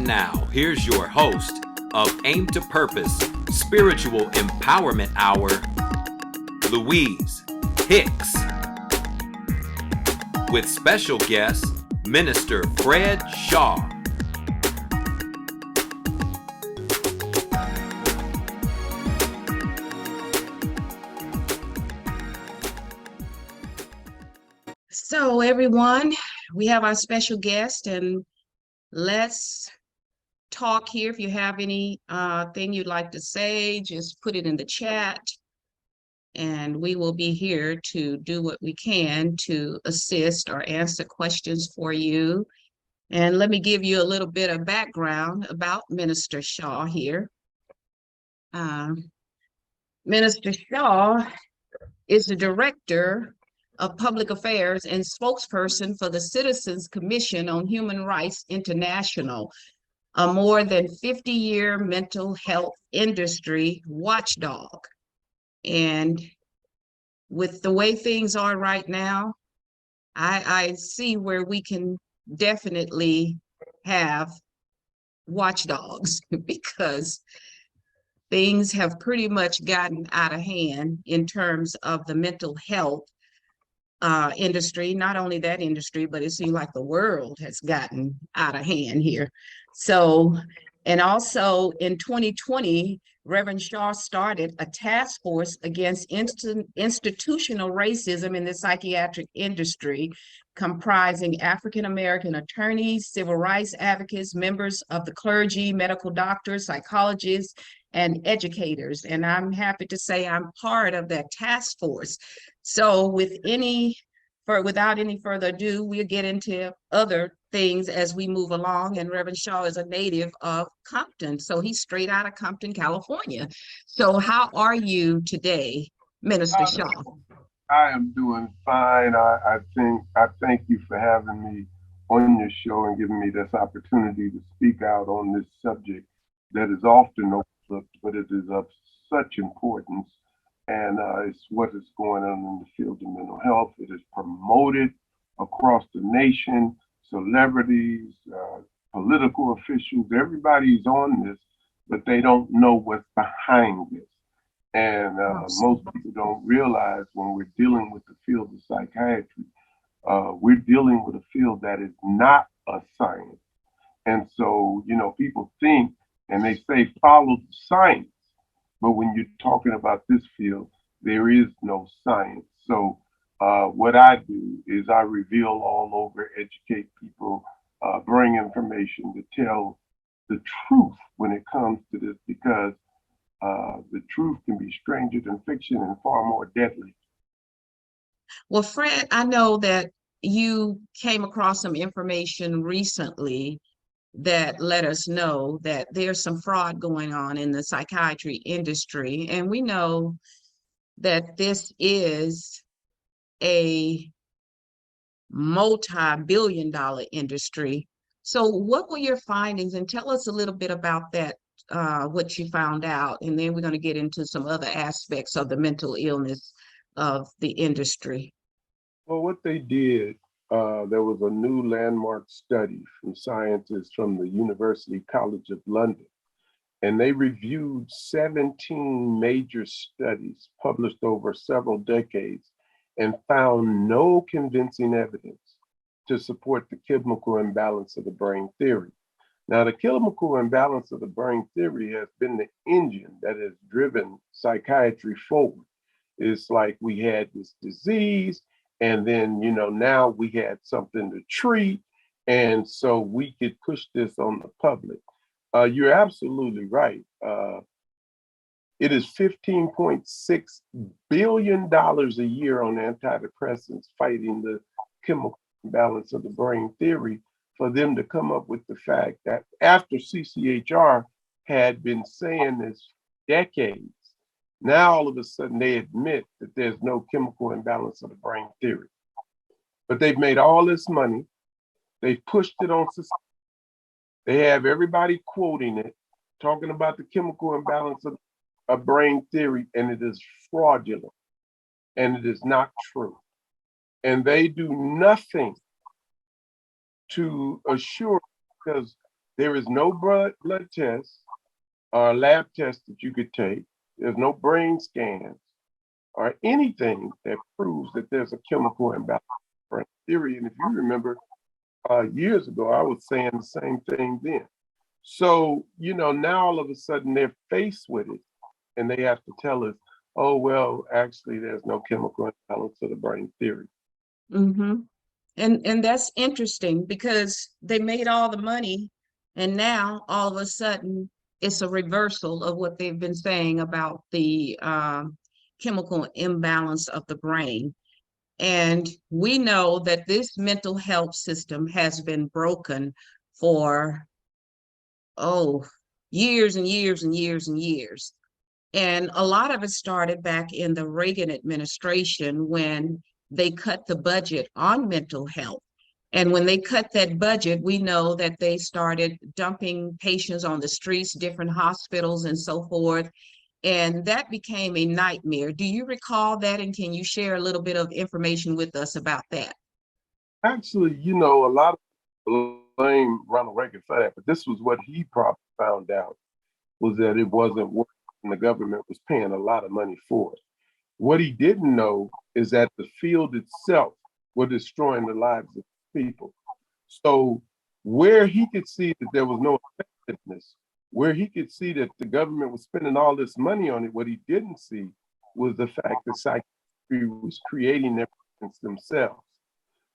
now, here's your host of Aim to Purpose Spiritual Empowerment Hour, Louise Hicks, with special guest, Minister Fred Shaw. So everyone, we have our special guest, and let's talk here. If you have any thing you'd like to say, just put it in the chat, and we will be here to do what we can to assist or answer questions for you. And let me give you a little bit of background about Minister Shaw here. Minister Shaw is the Director of Public Affairs and Spokesperson for the Citizens Commission on Human Rights International, a more than 50-year mental health industry watchdog. And with the way things are right now, I see where we can definitely have watchdogs because things have pretty much gotten out of hand in terms of the mental health industry. Not only that industry, but it seems like the world has gotten out of hand here. So, and also in 2020, Reverend Shaw started a task force against institutional racism in the psychiatric industry, comprising African-American attorneys, civil rights advocates, members of the clergy, medical doctors, psychologists, and educators. And I'm happy to say I'm part of that task force. So without any further ado, we'll get into other things as we move along. And Reverend Shaw is a native of Compton, so he's straight out of Compton, California. So how are you today, Minister Shaw? I am doing fine. I thank you for having me on your show and giving me this opportunity to speak out on this subject that is often overlooked, but it is of such importance. And it's what is going on in the field of mental health. It is promoted across the nation. Celebrities, political officials, everybody's on this, but they don't know what's behind this. And most people don't realize when we're dealing with the field of psychiatry, we're dealing with a field that is not a science. And so, people think and they say follow the science. But when you're talking about this field, there is no science. So what I do is I reveal all over, educate people, bring information to tell the truth when it comes to this, because the truth can be stranger than fiction and far more deadly. Well, Fred, I know that you came across some information recently that let us know that there's some fraud going on in the psychiatry industry. And we know that this is a multi-billion-dollar industry. So what were your findings? And tell us a little bit about that, what you found out. And then we're going to get into some other aspects of the mental illness of the industry. Well, what they did, there was a new landmark study from scientists from the University College of London, and they reviewed 17 major studies published over several decades and found no convincing evidence to support the chemical imbalance of the brain theory. Now, the chemical imbalance of the brain theory has been the engine that has driven psychiatry forward. It's like we had this disease, and then, now we had something to treat. And so we could push this on the public. You're absolutely right. It is $15.6 billion a year on antidepressants fighting the chemical imbalance of the brain theory for them to come up with the fact that after CCHR had been saying this for decades, now all of a sudden they admit that there's no chemical imbalance of the brain theory. But they've made all this money. They've pushed it on society. They have everybody quoting it, talking about the chemical imbalance of brain theory, and it is fraudulent and it is not true. And they do nothing to assure, because There is no blood test or lab test that you could take. There's no brain scans or anything that proves that there's a chemical imbalance brain theory. And if you remember years ago, I was saying the same thing then. So, now all of a sudden they're faced with it and they have to tell us, oh, well, actually, there's no chemical imbalance of the brain theory. Mm-hmm. And that's interesting because they made all the money and now all of a sudden it's a reversal of what they've been saying about the chemical imbalance of the brain. And we know that this mental health system has been broken for, years and years and years and years. And a lot of it started back in the Reagan administration when they cut the budget on mental health. And when they cut that budget, we know that they started dumping patients on the streets, different hospitals and so forth. And that became a nightmare. Do you recall that? And can you share a little bit of information with us about that? Actually, a lot of people blame Ronald Reagan for that, but this was what he probably found out, was that it wasn't working and the government was paying a lot of money for it. What he didn't know is that the field itself was destroying the lives of people. So where he could see that there was no effectiveness, where he could see that the government was spending all this money on it, what he didn't see was the fact that psychiatry was creating their patients themselves.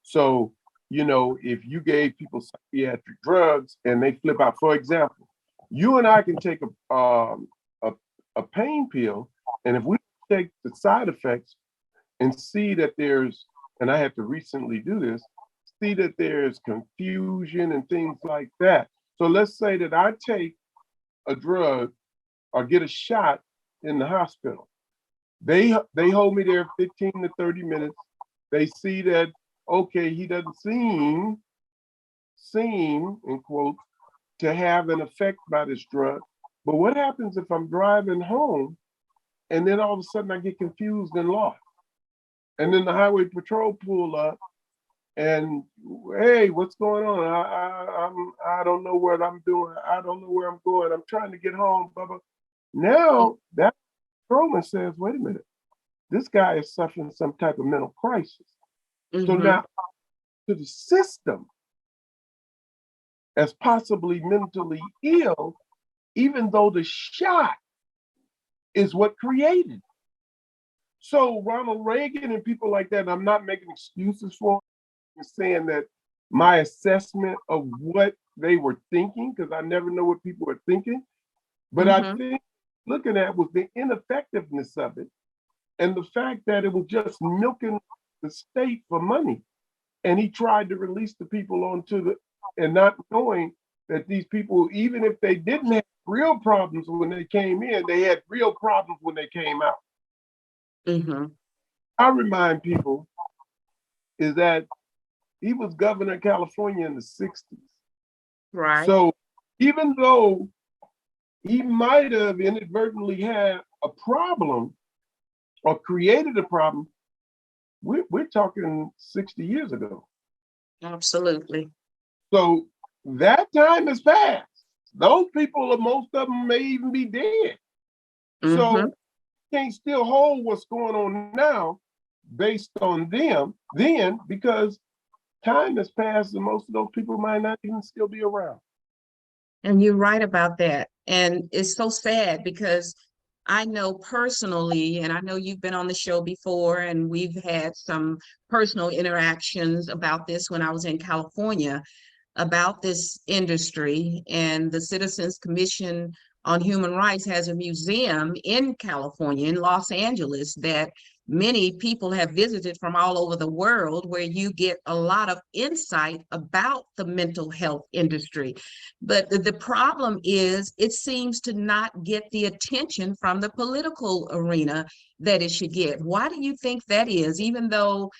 So, if you gave people psychiatric drugs and they flip out, for example, you and I can take a pain pill, and if we take the side effects and see that there's, and I had to recently do this, see that there's confusion and things like that. So let's say that I take a drug or get a shot in the hospital. They hold me there 15 to 30 minutes. They see that, okay, he doesn't seem, in quotes, to have an effect by this drug. But what happens if I'm driving home and then all of a sudden I get confused and lost? And then the highway patrol pull up and, hey, what's going on? I don't know what I'm doing. I don't know where I'm going. I'm trying to get home. Blah, blah. Now that patrolman says, wait a minute, this guy is suffering some type of mental crisis. Mm-hmm. So now to the system as possibly mentally ill, even though the shot is what created. So Ronald Reagan and people like that, and I'm not making excuses for them, saying that my assessment of what they were thinking, because I never know what people are thinking, but I think looking at was the ineffectiveness of it and the fact that it was just milking the state for money. And he tried to release the people onto and not knowing that these people, even if they didn't have real problems when they came in, they had real problems when they came out. Mm-hmm. I remind people is that he was governor of California in the 60s. Right. So even though he might have inadvertently had a problem or created a problem, we're talking 60 years ago. Absolutely. So that time has passed. Those people, most of them may even be dead. Mm-hmm. So can't still hold what's going on now based on them then, because time has passed and most of those people might not even still be around. And you're right about that. And it's so sad because I know personally, and I know you've been on the show before, and we've had some personal interactions about this when I was in California, about this industry. And the Citizens Commission on Human Rights has a museum in California, in Los Angeles, that many people have visited from all over the world, where you get a lot of insight about the mental health industry. But the problem is it seems to not get the attention from the political arena that it should get. Why do you think that is? Even though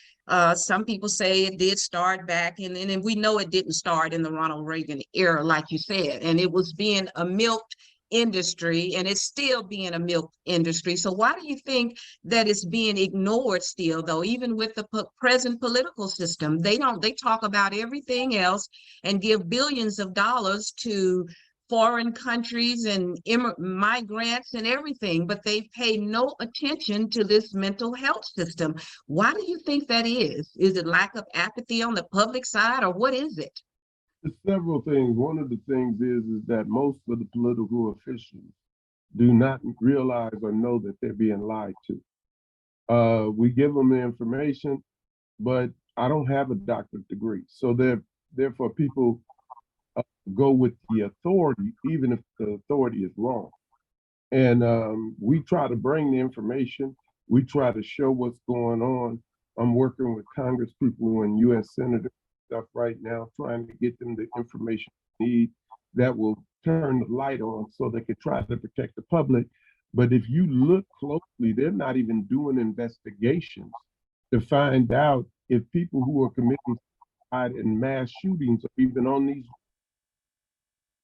some people say it did start back, and we know it didn't start in the Ronald Reagan era, like you said, and it was being milked industry, and it's still being a milk industry. So why do you think that it's being ignored still, though, even with the present political system? They talk about everything else and give billions of dollars to foreign countries and migrants and everything, but they pay no attention to this mental health system. Why do you think that is? Is it lack of apathy on the public side, or what is it? There's several things. One of the things is that most of the political officials do not realize or know that they're being lied to. We give them the information, but I don't have a doctorate degree. So therefore people go with the authority, even if the authority is wrong. And we try to bring the information. We try to show what's going on. I'm working with Congress people and U.S. senators stuff right now, trying to get them the information they need that will turn the light on so they can try to protect the public. But if you look closely, they're not even doing investigations to find out if people who are committing suicide and mass shootings are even on these.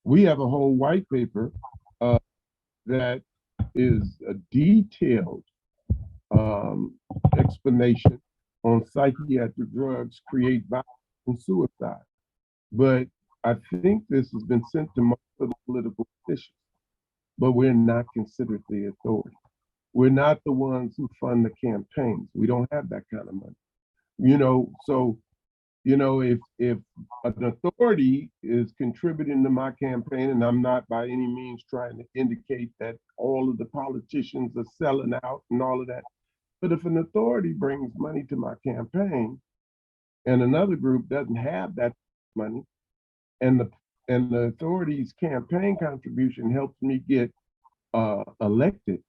We have a whole white paper that is a detailed explanation on psychiatric drugs create violence and suicide. But I think this has been sent to most of the political officials, but we're not considered the authority. We're not the ones who fund the campaigns. We don't have that kind of money. So if an authority is contributing to my campaign, and I'm not by any means trying to indicate that all of the politicians are selling out and all of that, but if an authority brings money to my campaign and another group doesn't have that money, and the authority's campaign contribution helps me get elected,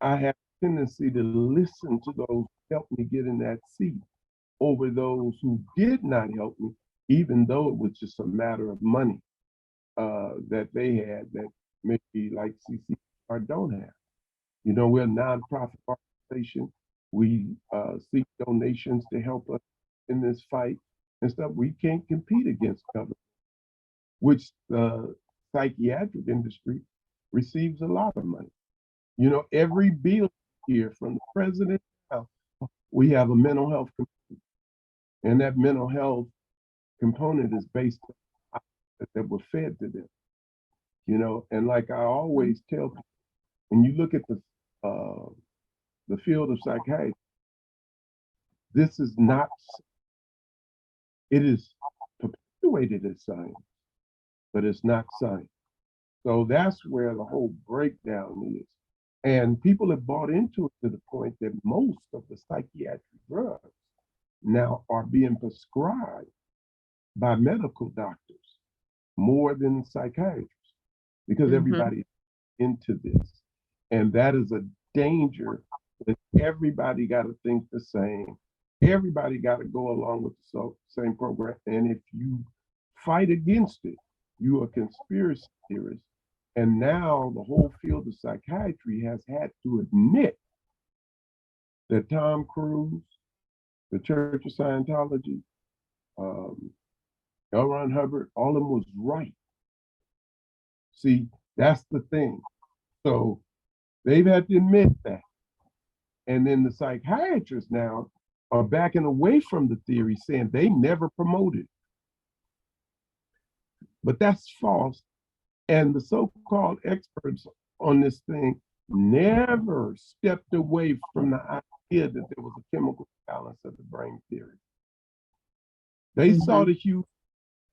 I have a tendency to listen to those who help me get in that seat over those who did not help me, even though it was just a matter of money that they had that maybe like CCHR don't have. We're a nonprofit organization. We seek donations to help us in this fight and stuff. We can't compete against government, which the psychiatric industry receives a lot of money. Every bill here from the president, we have a mental health component. And that mental health component is based on that were fed to them. And like I always tell people, when you look at the field of psychiatry, this is not, it is perpetuated as science, but it's not science. So that's where the whole breakdown is. And people have bought into it to the point that most of the psychiatric drugs now are being prescribed by medical doctors more than psychiatrists, because everybody's into this. And that is a danger that everybody got to think the same. Everybody got to go along with the same program. And if you fight against it, you are a conspiracy theorist. And now the whole field of psychiatry has had to admit that Tom Cruise, the Church of Scientology, L. Ron Hubbard, all of them was right. See, that's the thing. So they've had to admit that. And then the psychiatrists now are backing away from the theory, saying they never promoted it. But that's false. And the so-called experts on this thing never stepped away from the idea that there was a chemical balance of the brain theory. They saw the huge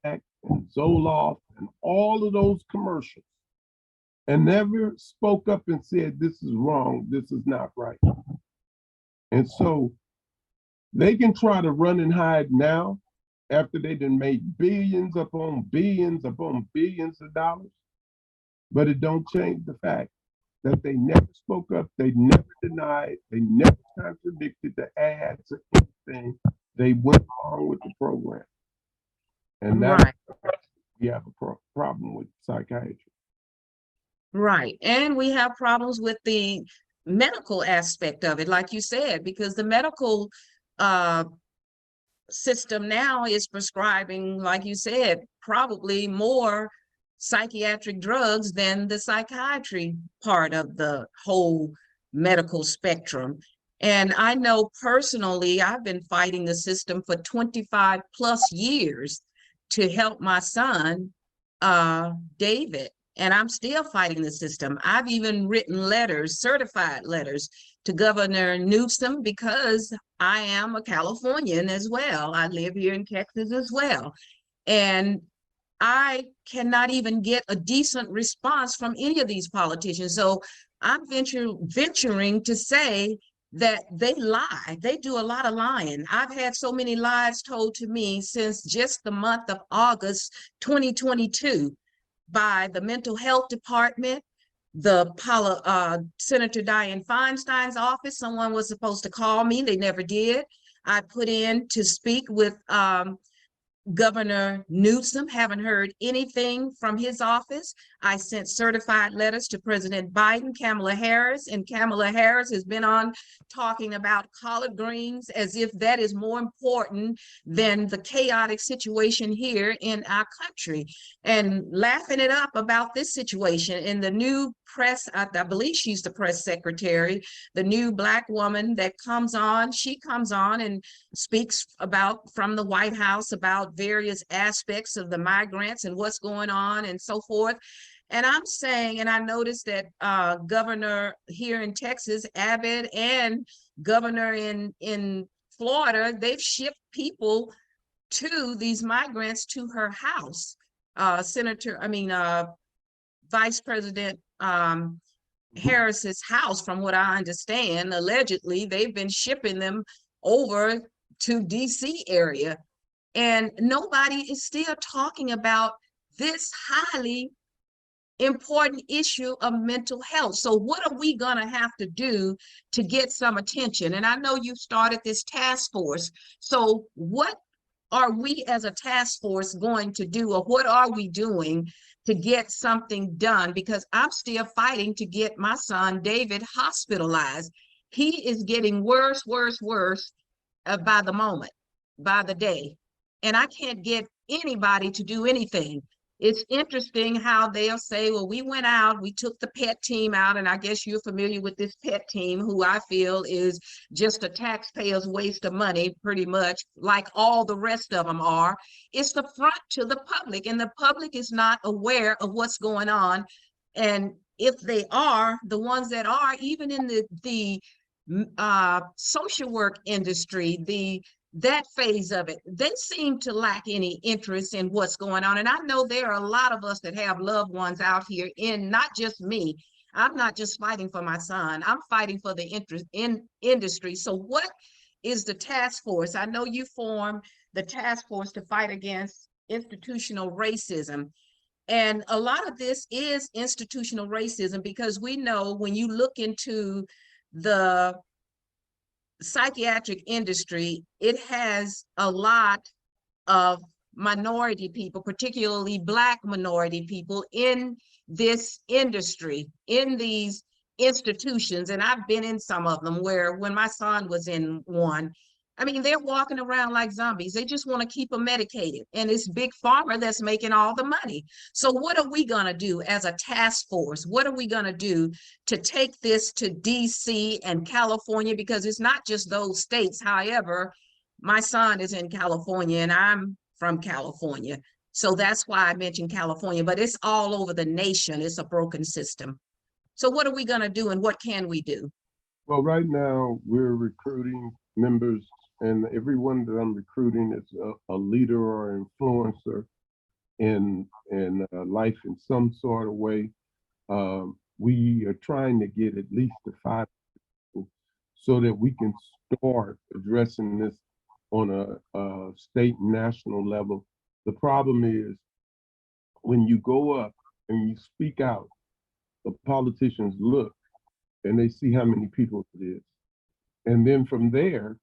impact and Zoloft and all of those commercials and never spoke up and said, this is wrong, this is not right. And so they can try to run and hide now after they done made billions upon billions of dollars, but it don't change the fact that they never spoke up, they never denied, they never contradicted the ads or anything. They went along with the program. And that's why we have a problem with psychiatry. Right. And we have problems with the medical aspect of it, like you said, because the medical system now is prescribing, like you said, probably more psychiatric drugs than the psychiatry part of the whole medical spectrum. And I know personally, I've been fighting the system for 25 plus years to help my son, David, and I'm still fighting the system. I've even written letters, certified letters, to Governor Newsom because I am a Californian as well. I live here in Texas as well. And I cannot even get a decent response from any of these politicians. So I'm venturing to say that they lie. They do a lot of lying. I've had so many lies told to me since just the month of August 2022 by the mental health department, the Senator Dianne Feinstein's office. Someone was supposed to call me. They never did. I put in to speak with Governor Newsom, haven't heard anything from his office. I sent certified letters to President Biden, Kamala Harris, and Kamala Harris has been on talking about collard greens as if that is more important than the chaotic situation here in our country, and laughing it up about this situation. In the new press, I believe she's the press secretary, the new Black woman that comes on, she comes on and speaks about from the White House about various aspects of the migrants and what's going on and so forth. And I'm saying, and I noticed that governor here in Texas, Abbott, and governor in Florida, they've shipped people to these migrants to her house. Vice President Harris's house, from what I understand, allegedly, they've been shipping them over to DC area. And nobody is still talking about this highly important issue of mental health. So what are we going to have to do to get some attention? And I know you started this task force. So what are we as a task force going to do, or what are we doing to get something done? Because I'm still fighting to get my son David hospitalized. He is getting worse by the moment, by the day. And I can't get anybody to do anything. It's interesting how they'll say, well, we went out, we took the PET team out, and I guess you're familiar with this PET team, who I feel is just a taxpayer's waste of money, pretty much, like all the rest of them are. It's the front to the public, and the public is not aware of what's going on. And if they are, the ones that are, even in the social work industry, that phase of it, they seem to lack any interest in what's going on. And I know there are a lot of us that have loved ones out here, in not just me. I'm not just fighting for my son, I'm fighting for the interest in industry. So what is the task force? I know you formed the task force to fight against institutional racism. And a lot of this is institutional racism, because we know when you look into the psychiatric industry, it has a lot of minority people, particularly Black minority people, in this industry, in these institutions. And I've been in some of them, where when my son was in one, I mean, they're walking around like zombies. They just want to keep them medicated. And it's Big Pharma that's making all the money. So what are we going to do as a task force? What are we going to do to take this to DC and California? Because it's not just those states. However, my son is in California and I'm from California. So that's why I mentioned California, but it's all over the nation. It's a broken system. So what are we going to do, and what can we do? Well, right now we're recruiting members, and everyone that I'm recruiting is a leader or influencer in life in some sort of way. We are trying to get at least to 5 people so that we can start addressing this on a state and national level. The problem is, when you go up and you speak out, the politicians look and they see how many people it is. And then from there,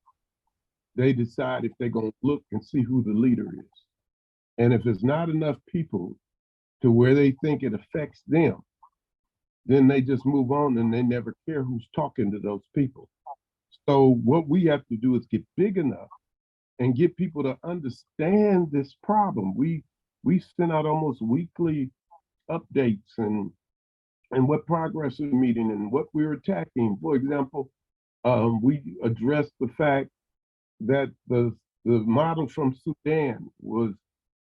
they decide if they're going to look and see who the leader is. And if there's not enough people to where they think it affects them, then they just move on and they never care who's talking to those people. So what we have to do is get big enough and get people to understand this problem. We send out almost weekly updates and what progress we're meeting and what we're attacking. For example, we addressed the fact that the model from Sudan was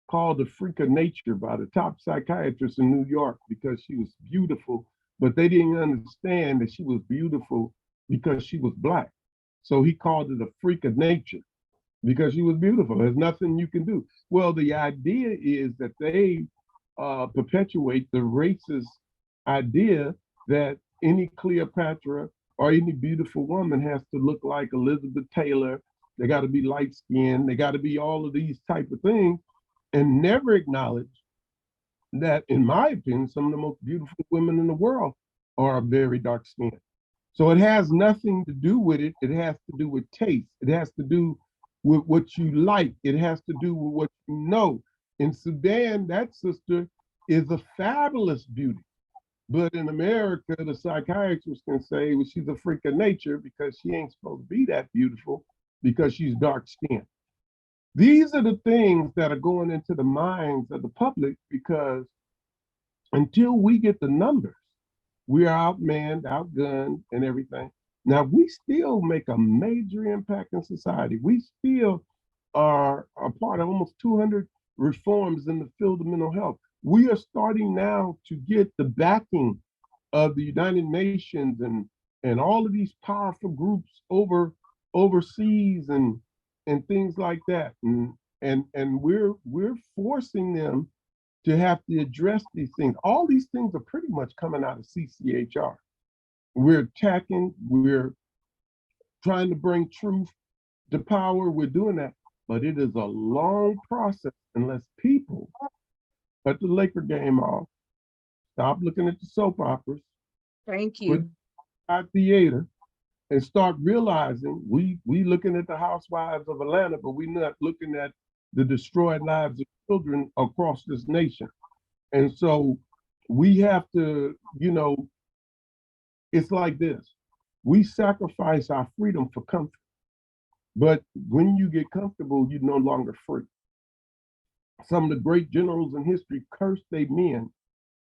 called a freak of nature by the top psychiatrist in New York because she was beautiful, but they didn't understand that she was beautiful because she was Black. So he called it a freak of nature because she was beautiful. There's nothing you can do. Well, the idea is that they perpetuate the racist idea that any Cleopatra or any beautiful woman has to look like Elizabeth Taylor. They got to be light skinned. They got to be all of these type of things, and never acknowledge that, in my opinion, some of the most beautiful women in the world are very dark skinned. So it has nothing to do with it. It has to do with taste. It has to do with what you like. It has to do with what you know. In Sudan, that sister is a fabulous beauty. But in America, the psychiatrist can say, well, she's a freak of nature because she ain't supposed to be that beautiful because she's dark skinned. These are the things that are going into the minds of the public because until we get the numbers, we are outmanned, outgunned, and everything. Now, we still make a major impact in society. We still are a part of almost 200 reforms in the field of mental health. We are starting now to get the backing of the United Nations and all of these powerful groups overseas and things like that. And we're forcing them to have to address these things. All these things are pretty much coming out of CCHR. We're attacking, we're trying to bring truth to power, we're doing that, but it is a long process unless people cut the Laker game off, stop looking at the soap operas. Thank you. Put theater and start realizing we looking at the housewives of Atlanta, but we're not looking at the destroyed lives of children across this nation. And so we have to, it's like this. We sacrifice our freedom for comfort. But when you get comfortable, you're no longer free. Some of the great generals in history cursed their men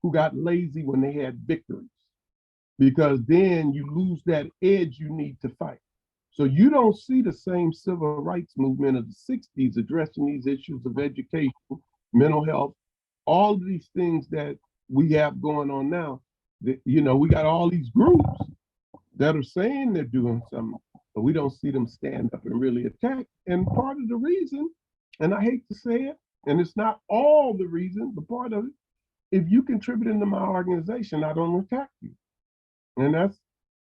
who got lazy when they had victories, because then you lose that edge you need to fight. So you don't see the same civil rights movement of the 60s addressing these issues of education, mental health, all of these things that we have going on now. That, we got all these groups that are saying they're doing something, but we don't see them stand up and really attack. And part of the reason, and I hate to say it, and it's not all the reason, but part of it, if you contribute into my organization, I don't attack you. And that's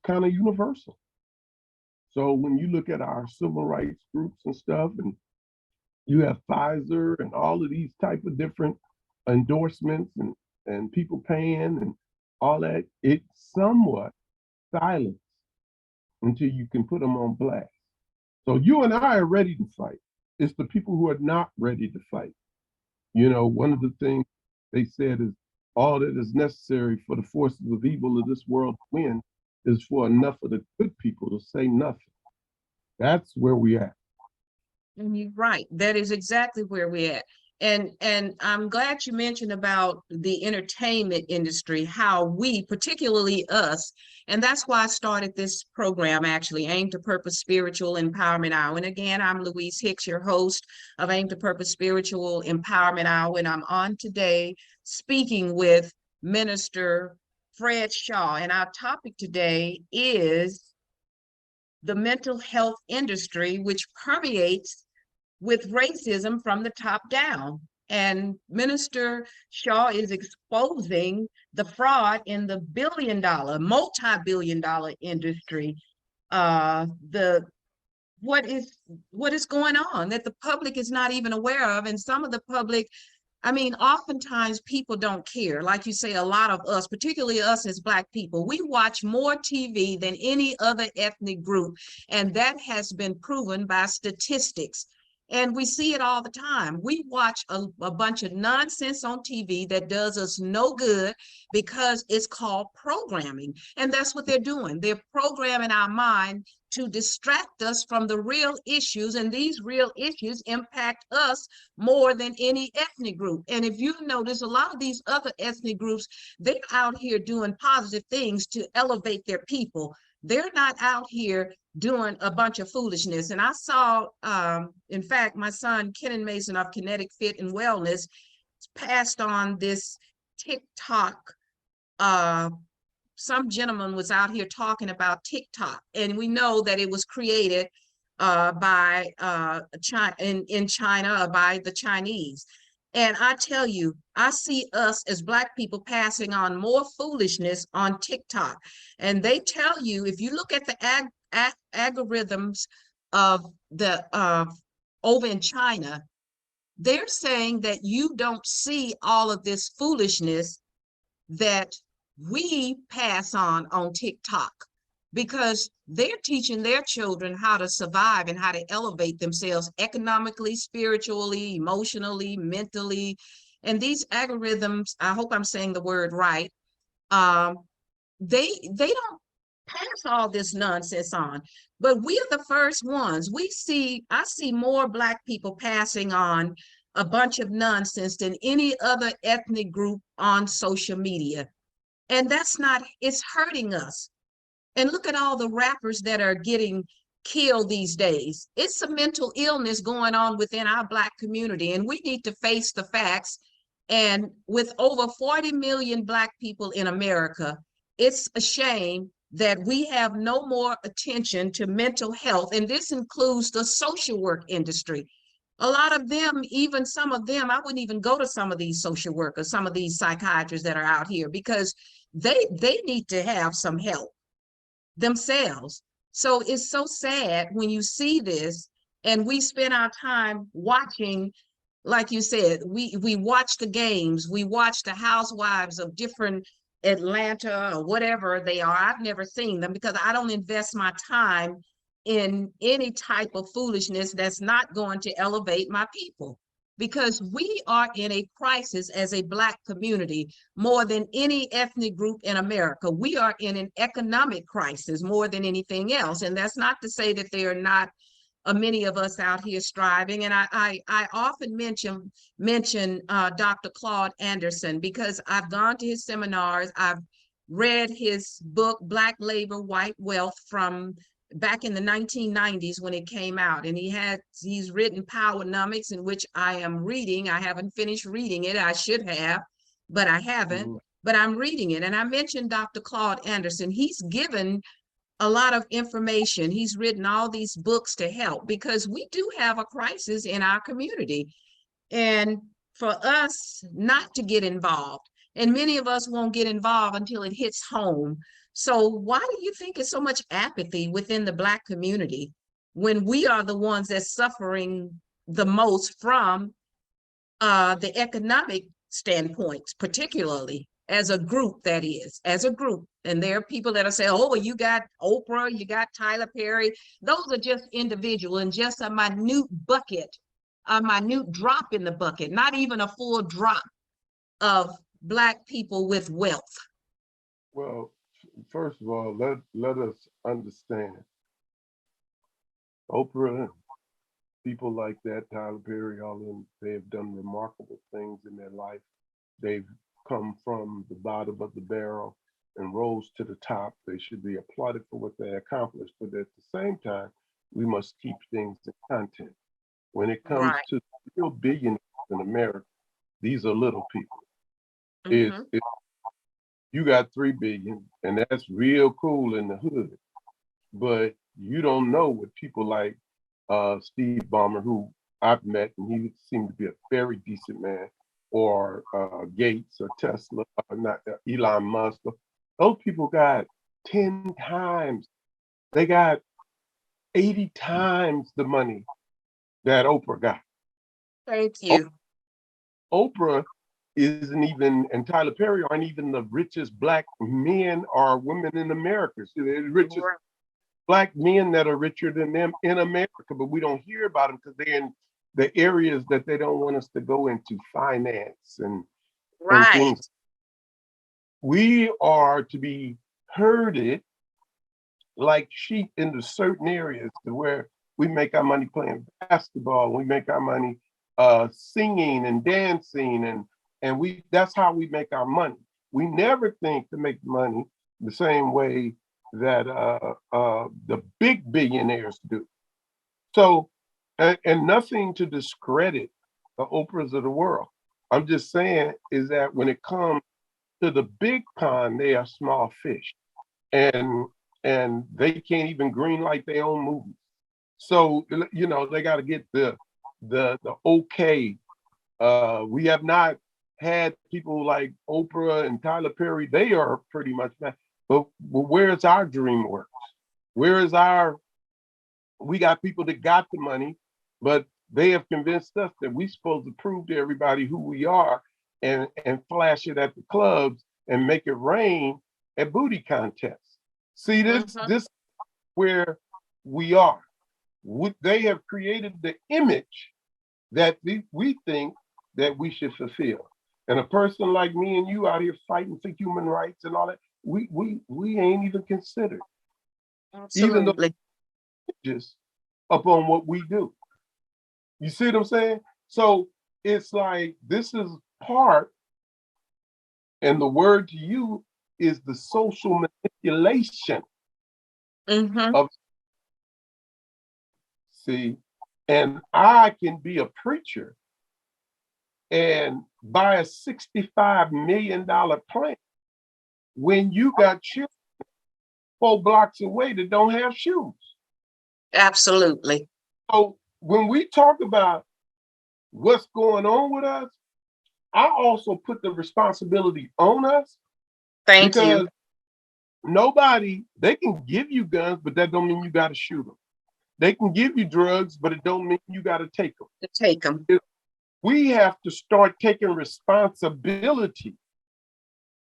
kind of universal. So when you look at our civil rights groups and stuff, and you have Pfizer and all of these type of different endorsements and people paying and all that, it's somewhat silence until you can put them on blast. So you and I are ready to fight. It's the people who are not ready to fight. One of the things they said is all that is necessary for the forces of evil of this world to win is for enough of the good people to say nothing. That's where we're at. And you're right. That is exactly where we're at. And I'm glad you mentioned about the entertainment industry, how we, particularly us, and that's why I started this program, actually, Aim to Purpose Spiritual Empowerment Hour. And again, I'm Louise Hicks, your host of Aim to Purpose Spiritual Empowerment Hour, and I'm on today speaking with Minister Fred Shaw. And our topic today is the mental health industry, which permeates with racism from the top down. And Minister Shaw is exposing the fraud in the multi-billion-dollar industry. What is going on that the public is not even aware of, and some of the public, oftentimes people don't care. Like you say, a lot of us, particularly us as Black people, we watch more TV than any other ethnic group, and that has been proven by statistics. And we see it all the time. We watch a bunch of nonsense on TV that does us no good because it's called programming. And that's what they're doing. They're programming our mind to distract us from the real issues, and these real issues impact us more than any ethnic group. And if you notice, a lot of these other ethnic groups, they're out here doing positive things to elevate their people. They're not out here doing a bunch of foolishness. And I saw, in fact, my son, Kenan Mason of Kinetic Fit and Wellness, passed on this TikTok. Some gentleman was out here talking about TikTok, and we know that it was created by China, in China, by the Chinese. And I tell you, I see us as Black people passing on more foolishness on TikTok. And they tell you, if you look at the algorithms of the over in China, they're saying that you don't see all of this foolishness that we pass on TikTok, because they're teaching their children how to survive and how to elevate themselves economically, spiritually, emotionally, mentally. And these algorithms, I hope I'm saying the word right, they don't pass all this nonsense on, but we are the first ones. I see more Black people passing on a bunch of nonsense than any other ethnic group on social media. And it's hurting us. And look at all the rappers that are getting killed these days. It's a mental illness going on within our Black community, and we need to face the facts. And with over 40 million Black people in America, it's a shame that we have no more attention to mental health. And this includes the social work industry. A lot of them, even some of them, I wouldn't even go to some of these social workers, some of these psychiatrists that are out here, because they need to have some help themselves. So it's so sad when you see this, and we spend our time watching, like you said, we watch the games, we watch the housewives of different Atlanta or whatever they are. I've never seen them because I don't invest my time in any type of foolishness that's not going to elevate my people, because we are in a crisis as a Black community more than any ethnic group in America. We are in an economic crisis more than anything else. And that's not to say that there are not many of us out here striving. And I often mention Dr. Claude Anderson, because I've gone to his seminars. I've read his book, Black Labor, White Wealth, from back in the 1990s when it came out. And he's written Powernomics, in which I am reading. I haven't finished reading it. I should have, but I haven't. But I'm reading it. And I mentioned Dr. Claude Anderson. He's given a lot of information. He's written all these books to help, because we do have a crisis in our community. And for us not to get involved, and many of us won't get involved until it hits home. So why do you think it's so much apathy within the Black community when we are the ones that's suffering the most from the economic standpoints, particularly as a group, that is, as a group? And there are people that are saying, oh, you got Oprah, you got Tyler Perry. Those are just individual and just a minute bucket, a minute drop in the bucket, not even a full drop of Black people with wealth. Well, first of all, let us understand, Oprah, people like that, Tyler Perry, all of them, they have done remarkable things in their life. They've come from the bottom of the barrel and rose to the top. They should be applauded for what they accomplished. But at the same time, we must keep things in content. When it comes to real billionaires in America, these are little people. You got 3 billion, and that's real cool in the hood. But you don't know what people like Steve Ballmer, who I've met, and he seemed to be a very decent man, or Gates or Tesla, or not Elon Musk. Those people got 10 times, they got 80 times the money that Oprah got. Thank you. Oprah isn't even, and Tyler Perry aren't even the richest Black men or women in America. So they're the richest Black men that are richer than them in America, but we don't hear about them because they're in the areas that they don't want us to go into, finance and things. We are to be herded like sheep into certain areas to where we make our money playing basketball, we make our money singing and dancing, and that's how we make our money. We never think to make money the same way that the big billionaires do. So, and nothing to discredit the Oprahs of the world. I'm just saying is that when it comes to the big pond, they are small fish, and they can't even green light their own movies. So they got to get the okay. We have not had people like Oprah and Tyler Perry. They are pretty much that. But where's our DreamWorks? Where is our? We got people that got the money, but they have convinced us that we're supposed to prove to everybody who we are and flash it at the clubs and make it rain at booty contests. See, this is where we are. They have created the image that we think that we should fulfill. And a person like me and you out here fighting for human rights and all that, we ain't even considered. Absolutely. Even though just upon what we do. You see what I'm saying? So it's like this is part, and the word to you is the social manipulation of. See, and I can be a preacher and buy a $65 million plant when you got children 4 blocks away that don't have shoes. Absolutely. So when we talk about what's going on with us, I also put the responsibility on us. Thank you. Nobody, they can give you guns, but that don't mean you got to shoot them. They can give you drugs, but it don't mean you got to take them. Take them. We have to start taking responsibility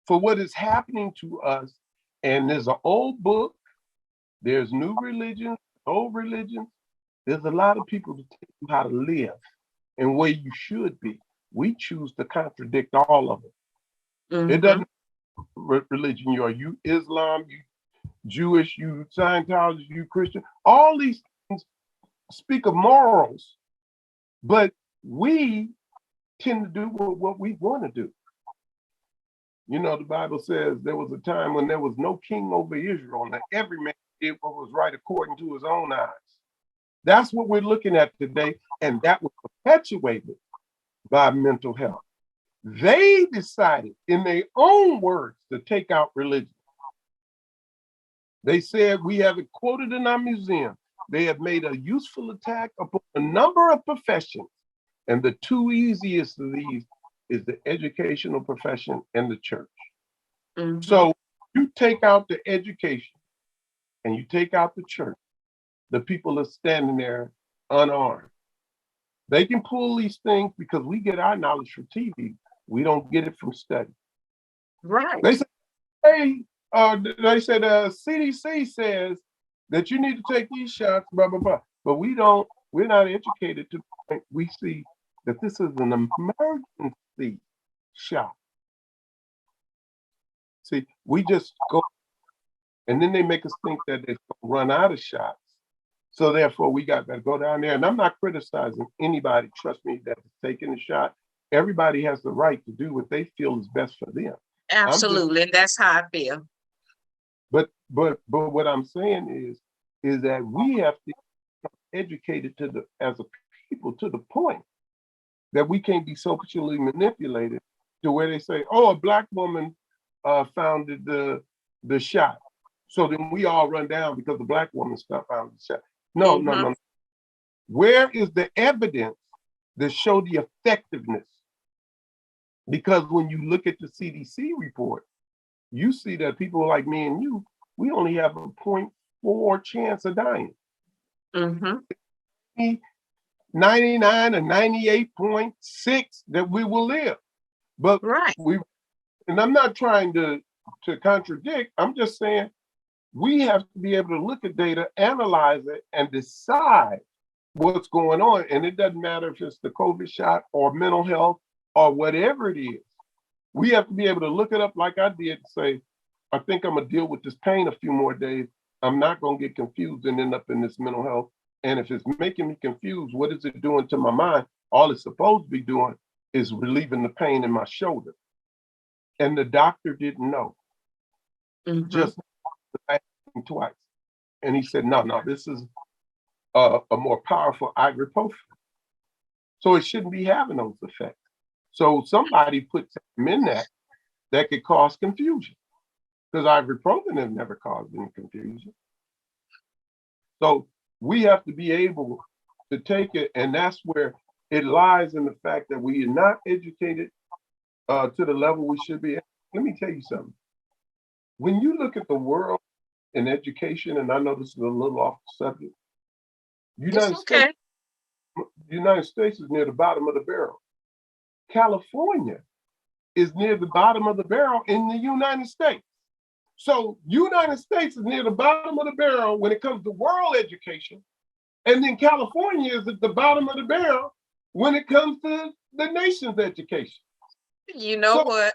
for what is happening to us. And there's an old book, there's new religions, old religions. There's a lot of people to tell you how to live and where you should be. We choose to contradict all of it. It doesn't matter what religion you are. You Islam, you Jewish, you Scientologist, you Christian. All these things speak of morals, but we tend to do what we want to do. You know, the Bible says there was a time when there was no king over Israel, and every man did what was right according to his own eyes. That's what we're looking at today, and that was perpetuated by mental health. They decided in their own words to take out religion. They said, we have it quoted in our museum, they have made a useful attack upon a number of professions, and the 2 easiest of these is the educational profession and the church. So you take out the education and you take out the church, the people are standing there unarmed. They can pull these things because we get our knowledge from TV. We don't get it from study. Right. They say, hey, CDC says that you need to take these shots, blah, blah, blah. But we're not educated to the point we see that this is an emergency shot. See, we just go, and then they make us think that they're going to run out of shots. So therefore, we got to go down there. And I'm not criticizing anybody, trust me, that's taking a shot. Everybody has the right to do what they feel is best for them. Absolutely, and that's how I feel. But what I'm saying is that we have to be educated as a people to the point that we can't be socially manipulated to where they say, oh, a Black woman founded the shot. So then we all run down because the Black woman founded the shot. No. Where is the evidence that show the effectiveness? Because when you look at the CDC report, you see that people like me and you, we only have a 0.4 chance of dying. 99 or 98.6 that we will live. But and I'm not trying to contradict, I'm just saying we have to be able to look at data, analyze it, and decide what's going on. And it doesn't matter if it's the COVID shot or mental health or whatever it is. We have to be able to look it up like I did and say, I think I'm gonna deal with this pain a few more days. I'm not going to get confused and end up in this mental health. And if it's making me confused, what is it doing to my mind? All it's supposed to be doing is relieving the pain in my shoulder. And the doctor didn't know. Just twice. And he said, no, this is a more powerful ibuprofen. So it shouldn't be having those effects. So somebody put something in that could cause confusion, because ibuprofen has never caused any confusion. So we have to be able to take it, and that's where it lies in the fact that we are not educated to the level we should be. Let me tell you something. When you look at the world in education, and I know this is a little off the subject, United States is near the bottom of the barrel. California is near the bottom of the barrel in the United States. So United States is near the bottom of the barrel when it comes to world education. And then California is at the bottom of the barrel when it comes to the nation's education. You know what?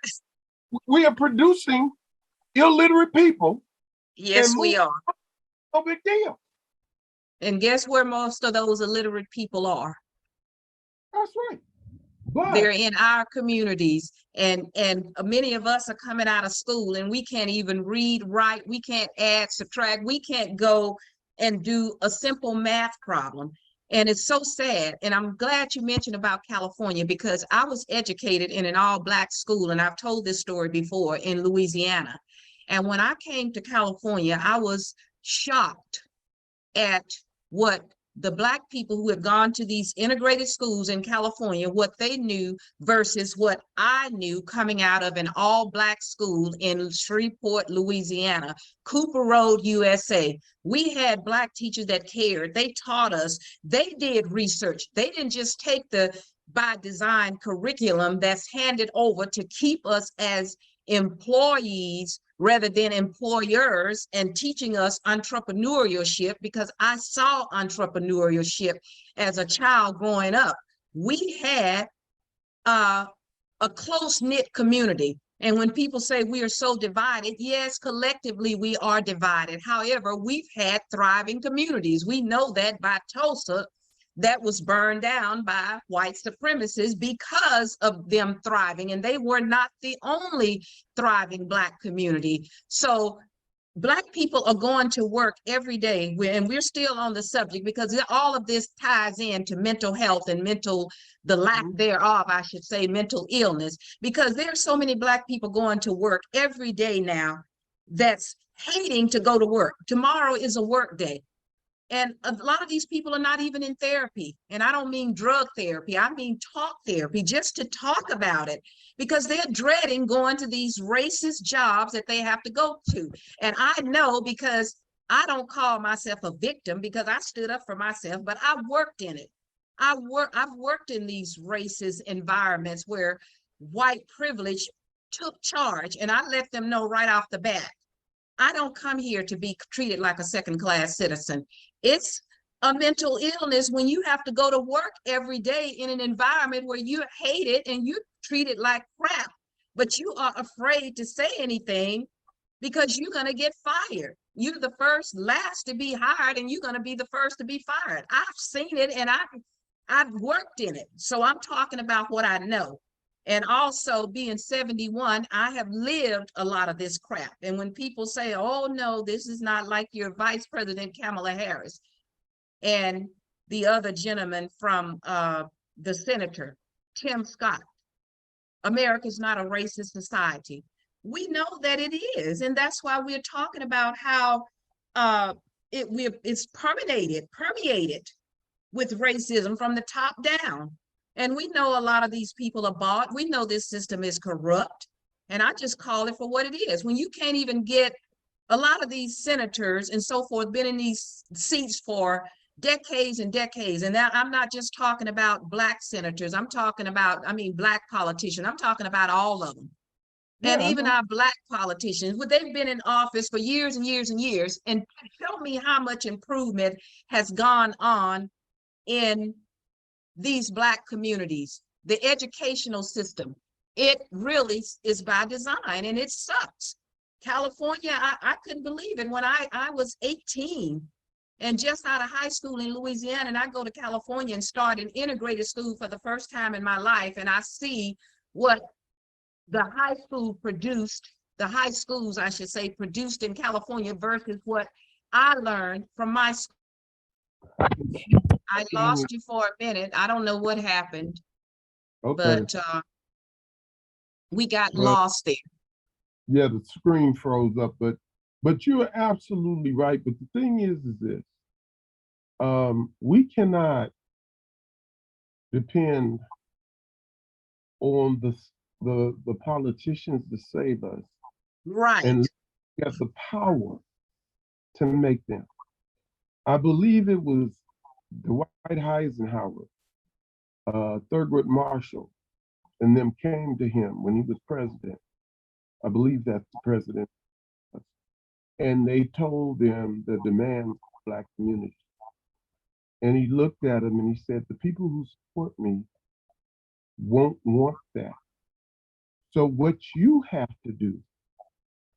We are producing illiterate people. Yes, we are. No big deal. And guess where most of those illiterate people are? That's right. But they're in our communities, and many of us are coming out of school and we can't even read, write, we can't add, subtract, we can't go and do a simple math problem. And it's so sad. And I'm glad you mentioned about California, because I was educated in an all-Black school, and I've told this story before, in Louisiana. And when I came to California, I was shocked at what the Black people who had gone to these integrated schools in California, what they knew versus what I knew coming out of an all-Black school in Shreveport, Louisiana, Cooper Road, USA. We had Black teachers that cared. They taught us. They did research. They didn't just take the by design curriculum that's handed over to keep us as employees rather than employers, and teaching us entrepreneurship, because I saw entrepreneurship as a child growing up. We had a close-knit community. And when people say we are so divided, yes, collectively we are divided. However, we've had thriving communities. We know that by Tulsa, that was burned down by white supremacists because of them thriving. And they were not the only thriving Black community. So Black people are going to work every day, and we're still on the subject because all of this ties into mental health and the lack thereof, I should say, mental illness, because there are so many Black people going to work every day now that's hating to go to work. Tomorrow is a work day. And a lot of these people are not even in therapy. And I don't mean drug therapy. I mean talk therapy, just to talk about it, because they're dreading going to these racist jobs that they have to go to. And I know, because I don't call myself a victim because I stood up for myself, but I worked in it. I've worked in these racist environments where white privilege took charge, and I let them know right off the bat, I don't come here to be treated like a second-class citizen. It's a mental illness when you have to go to work every day in an environment where you're hated and you're treated like crap, but you are afraid to say anything because you're going to get fired. You're the last to be hired, and you're going to be the first to be fired. I've seen it, and I've worked in it. So I'm talking about what I know. And also, being 71, I have lived a lot of this crap. And when people say, oh, no, this is not like your Vice President Kamala Harris and the other gentleman from the senator, Tim Scott, America's not a racist society. We know that it is. And that's why we're talking about how it's permeated with racism from the top down. And we know a lot of these people are bought. We know this system is corrupt. And I just call it for what it is. When you can't even get a lot of these senators and so forth, been in these seats for decades and decades. And that, I'm not just talking about Black senators. I'm talking about, Black politicians. I'm talking about all of them. Yeah, and even our Black politicians, they've been in office for years and years and years. And tell me how much improvement has gone on in these Black communities. The educational system, it really is by design, and it sucks. California, I couldn't believe it when I was 18 and just out of high school in Louisiana, and I go to California and start an integrated school for the first time in my life, and I see what the high schools, I should say, produced in California versus what I learned from my school. I lost you for a minute. I don't know what happened, Okay. but we got Well, lost there. yeah, the screen froze up, but you are absolutely right. But the thing is this, we cannot depend on the politicians to save us, Right. and get the power to make them. I believe it was Dwight Eisenhower, Thurgood Marshall, and them came to him when he was president. I believe that's the president. And they told them the demands of the Black community. And he looked at them and he said, the people who support me won't want that. So what you have to do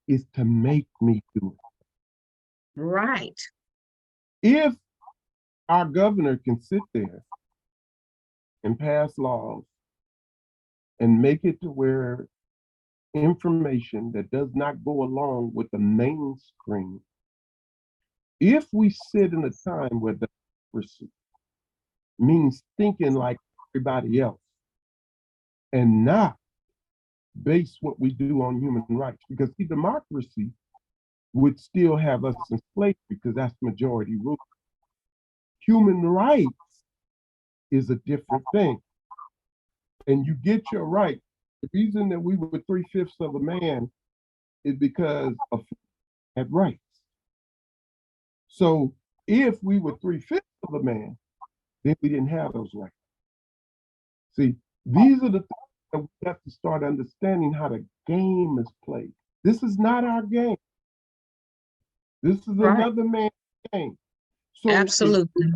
is to make me do it. Right. If our governor can sit there and pass laws and make it to where information that does not go along with the mainstream, if we sit in a time where democracy means thinking like everybody else and not base what we do on human rights, because the democracy would still have us in slavery because that's majority rule. Human rights is a different thing. And you get your right. The reason that we were 3/5 of a man is because of had rights. So if we were 3/5 of a man, then we didn't have those rights. See, these are the things that we have to start understanding how the game is played. This is not our game. This is another man's game. So absolutely.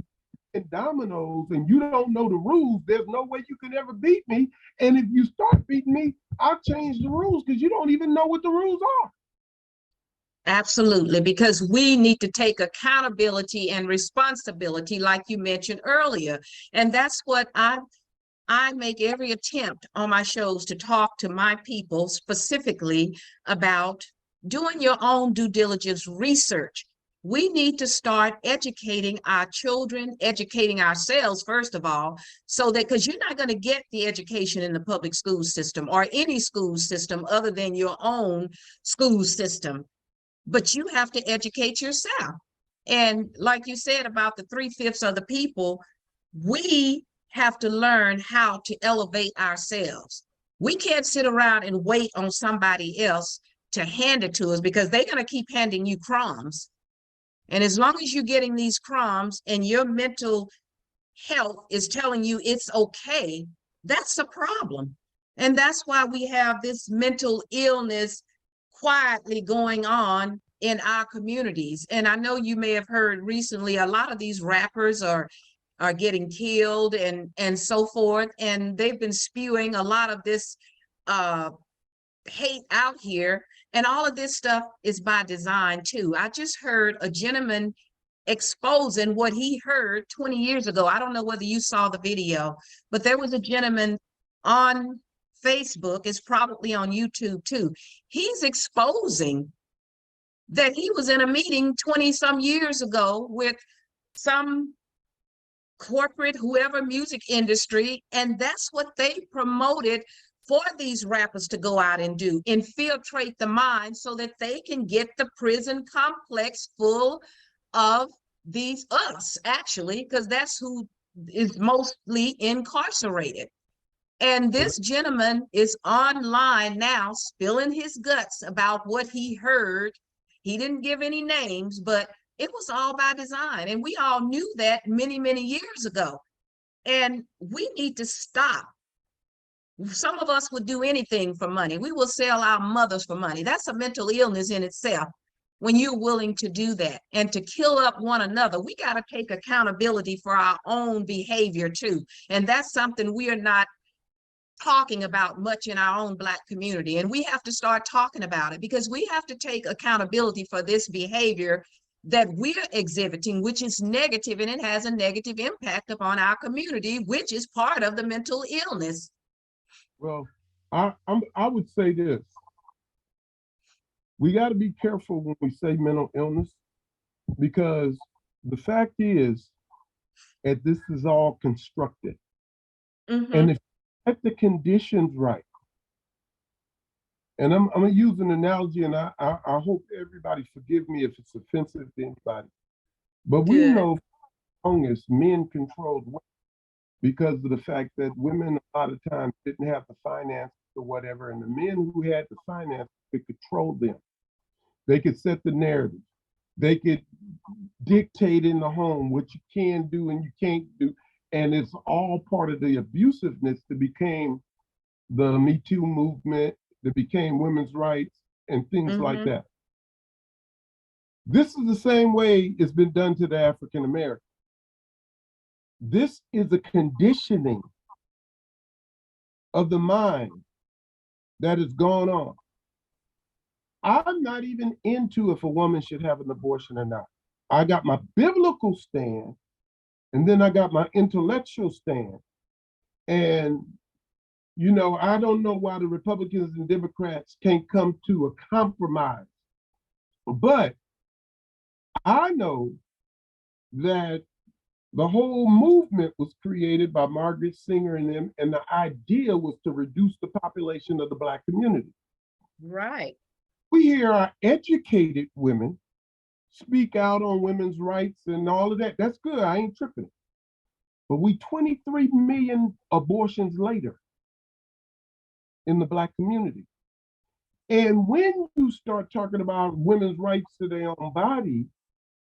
If dominoes and you don't know the rules, there's no way you could ever beat me. And if you start beating me, I'll change the rules because you don't even know what the rules are. Absolutely, because we need to take accountability and responsibility, like you mentioned earlier. And that's what I make every attempt on my shows to talk to my people specifically about doing your own due diligence research. We need to start educating our children, educating ourselves, first of all, so that, because you're not going to get the education in the public school system or any school system other than your own school system, but you have to educate yourself. And like you said about the 3/5 of the people, we have to learn how to elevate ourselves. We can't sit around and wait on somebody else to hand it to us, because they're going to keep handing you crumbs. And as long as you're getting these crumbs and your mental health is telling you it's okay, that's a problem. And that's why we have this mental illness quietly going on in our communities. And I know you may have heard recently, a lot of these rappers are getting killed and so forth. And they've been spewing a lot of this hate out here. And all of this stuff is by design too. I just heard a gentleman exposing what he heard 20 years ago. I don't know whether you saw the video, but there was a gentleman on Facebook, it's probably on YouTube too. He's exposing that he was in a meeting 20 some years ago with some corporate, whoever, music industry, and that's what they promoted for these rappers to go out and do, infiltrate the mind so that they can get the prison complex full of us, actually, because that's who is mostly incarcerated. And this gentleman is online now spilling his guts about what he heard. He didn't give any names, but it was all by design. And we all knew that many, many years ago. And we need to stop. Some of us would do anything for money. We will sell our mothers for money. That's a mental illness in itself when you're willing to do that and to kill up one another. We got to take accountability for our own behavior too. And that's something we are not talking about much in our own Black community. And we have to start talking about it, because we have to take accountability for this behavior that we're exhibiting, which is negative, and it has a negative impact upon our community, which is part of the mental illness. Well, I would say this. We got to be careful when we say mental illness, because the fact is that this is all constructed. And if you get the conditions right, and I'm gonna use an analogy, and I hope everybody forgive me if it's offensive to anybody, but we know as men controlled women because of the fact that women a lot of times didn't have the finances or whatever, and the men who had the finances could control them. They could set the narrative. They could dictate in the home what you can do and you can't do. And it's all part of the abusiveness that became the Me Too movement, that became women's rights and things like that. This is the same way it's been done to the African American. This is a conditioning of the mind that has gone on. I'm not even into if a woman should have an abortion or not. I got my biblical stand, and then I got my intellectual stand. And, you know, I don't know why the Republicans and Democrats can't come to a compromise. But I know that the whole movement was created by Margaret Sanger and them, and the idea was to reduce the population of the Black community. Right. We hear our educated women speak out on women's rights and all of that. That's good, I ain't tripping. But we 23 million abortions later in the Black community. And when you start talking about women's rights to their own body,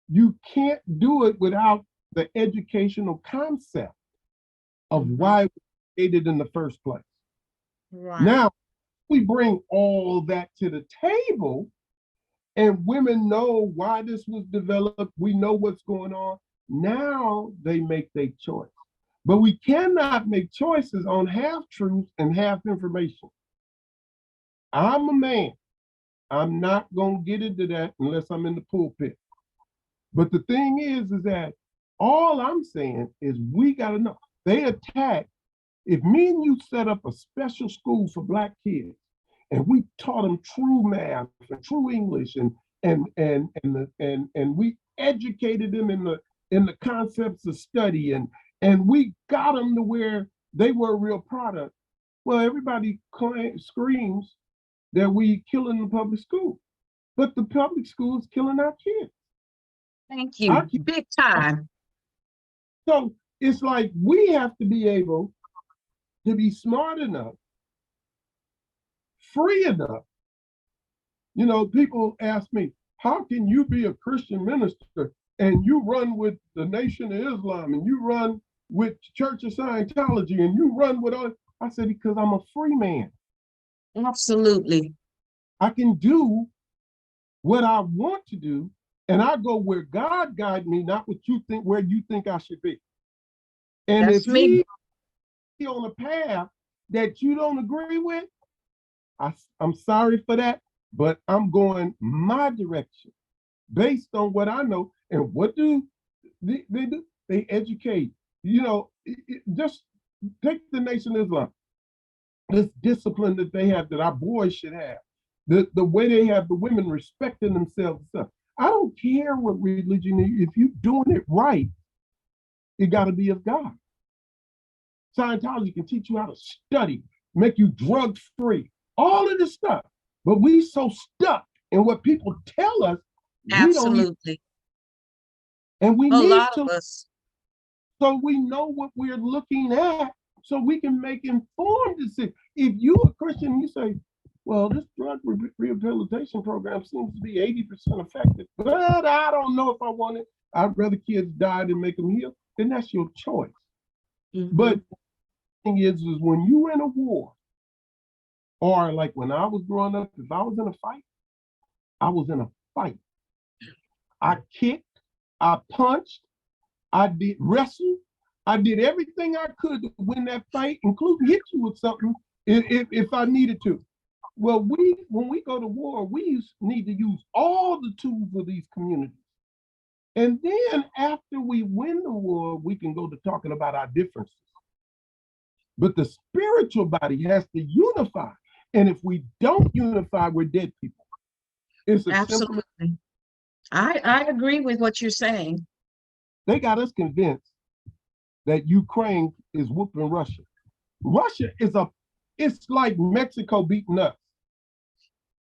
you can't do it without the educational concept of why we created in the first place. Right. Now, we bring all that to the table and women know why this was developed. We know what's going on. Now they make their choice. But we cannot make choices on half truths and half information. I'm a man. I'm not going to get into that unless I'm in the pulpit. But the thing is that all I'm saying is we got to know. They attack. If me and you set up a special school for Black kids and we taught them true math and true English and we educated them in the concepts of study and we got them to where they were a real product, well, everybody screams that we killing the public school. But the public school is killing our kids. Thank you. Big time. So it's like we have to be able to be smart enough, free enough. You know, people ask me, how can you be a Christian minister and you run with the Nation of Islam and you run with Church of Scientology and you run with all? I said, because I'm a free man. Absolutely. I can do what I want to do, and I go where God guides me, not what you think, where you think I should be. And That's if me. He's on a path that you don't agree with, I'm sorry for that, but I'm going my direction based on what I know. And what do they do? They educate. You know, just take the Nation of Islam. This discipline that they have, that our boys should have, the way they have the women respecting themselves and stuff. I don't care what religion is. If you're doing it right, it got to be of God. Scientology can teach you how to study, make you drug-free, all of this stuff. But we so stuck in what people tell us. Absolutely. And we A need lot to, of us. so we know what we're looking at, so we can make informed decisions. If you're a Christian, you say, well, this drug rehabilitation program seems to be 80% effective, but I don't know if I want it. I'd rather kids die than make them heal. Then that's your choice. But the thing is when you're in a war, or like when I was growing up, if I was in a fight, I was in a fight. I kicked, I punched, I did wrestle, I did everything I could to win that fight, including hit you with something if I needed to. Well, when we go to war, we need to use all the tools of these communities. And then after we win the war, we can go to talking about our differences. But the spiritual body has to unify. And if we don't unify, we're dead people. It's a Absolutely. simple. I agree with what you're saying. They got us convinced that Ukraine is whooping Russia. Russia it's like Mexico beating us.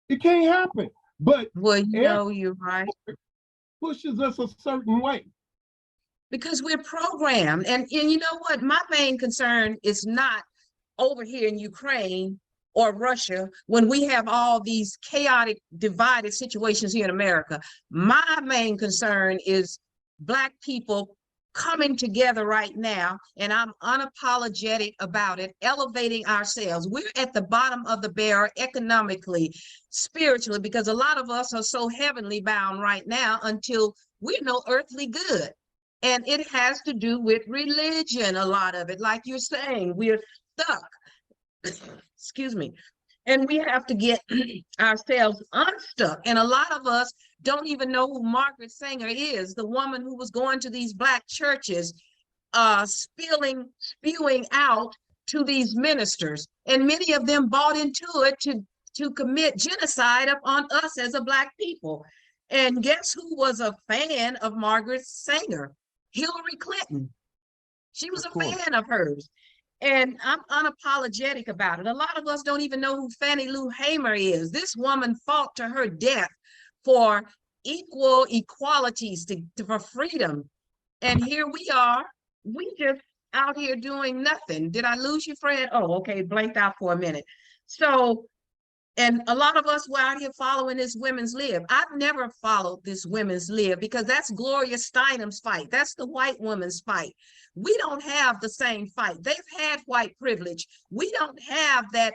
It can't happen. But Well, you know, you're right. Pushes us a certain way. Because we're programmed. And you know what? My main concern is not over here in Ukraine or Russia when we have all these chaotic, divided situations here in America. My main concern is Black people coming together right now, and I'm unapologetic about it, elevating ourselves. We're at the bottom of the barrel economically, spiritually, because a lot of us are so heavenly bound right now until we're no earthly good. And it has to do with religion, a lot of it. Like you're saying, we're stuck. Excuse me. And we have to get ourselves unstuck. And a lot of us don't even know who Margaret Sanger is, the woman who was going to these Black churches, spewing out to these ministers. And many of them bought into it to commit genocide upon us as a Black people. And guess who was a fan of Margaret Sanger? Hillary Clinton. She was a fan of hers. And I'm unapologetic about it. A lot of us don't even know who Fannie Lou Hamer is. This woman fought to her death for equalities, for freedom. And here we are. We just out here doing nothing. Did I lose you, Fred? Oh, okay, blanked out for a minute. So, and a lot of us were out here following this women's lib. I've never followed this women's lib because that's Gloria Steinem's fight. That's the white woman's fight. We don't have the same fight. They've had white privilege. We don't have that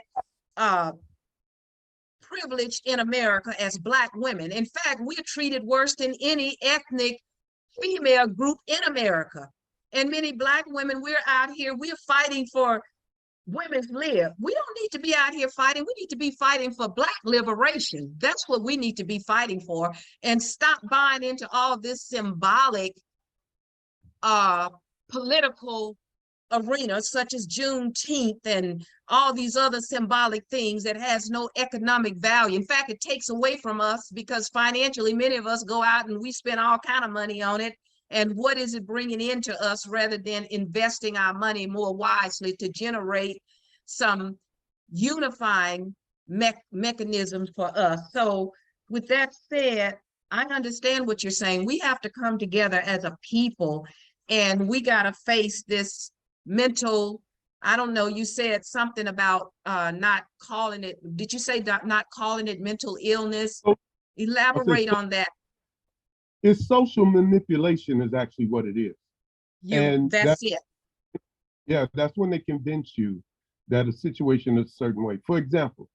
privilege in America as Black women. In fact, we're treated worse than any ethnic female group in America. And many Black women, we're out here, we're fighting for women's lib. We don't need to be out here fighting. We need to be fighting for Black liberation. That's what we need to be fighting for, and stop buying into all this symbolic political arenas such as Juneteenth and all these other symbolic things that has no economic value. In fact, it takes away from us because financially many of us go out and we spend all kind of money on it. And what is it bringing into us rather than investing our money more wisely to generate some unifying mechanisms for us? So with that said, I understand what you're saying. We have to come together as a people, and we got to face this mental, I don't know, you said something about not calling it, did you say not calling it mental illness? Elaborate on that. It's social manipulation is actually what it is. That's it. Yeah, that's when they convince you that a situation is a certain way. For example,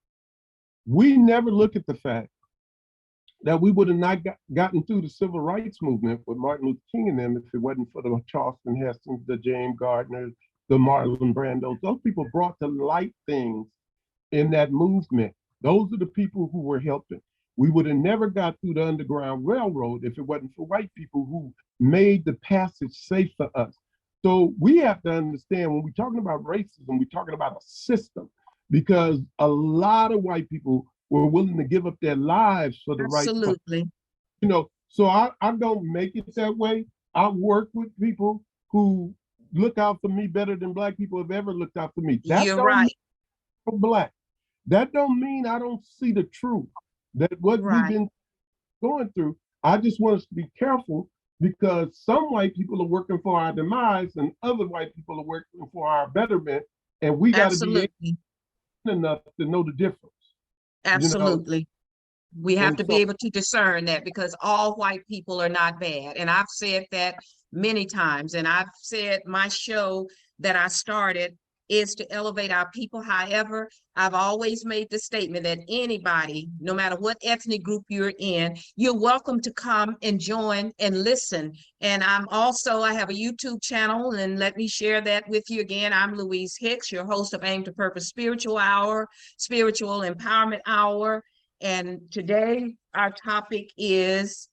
we never look at the fact that we would have not gotten through the civil rights movement with Martin Luther King and them if it wasn't for the Charleston Hestons, the James Gardners, the Marlon Brandos. Those people brought to light things in that movement. Those are the people who were helping. We would have never got through the Underground Railroad if it wasn't for white people who made the passage safe for us. So we have to understand when we're talking about racism, we're talking about a system, because a lot of white people were willing to give up their lives for the right. Absolutely. You know, so I don't make it that way. I work with people who look out for me better than Black people have ever looked out for me. You're right. I'm Black. That don't mean I don't see the truth. That what we've been going through. I just want us to be careful, because some white people are working for our demise and other white people are working for our betterment, and we got to be enough to know the difference. Absolutely. You know? We have to be able to discern that, because all white people are not bad. And I've said that many times, and I've said my show that I started is to elevate our people. However, I've always made the statement that anybody, no matter what ethnic group you're in, you're welcome to come and join and listen. And I have a YouTube channel, and let me share that with you again. I'm Louise Hicks, your host of Aim to Purpose Spiritual Hour, Spiritual Empowerment Hour. And today our topic is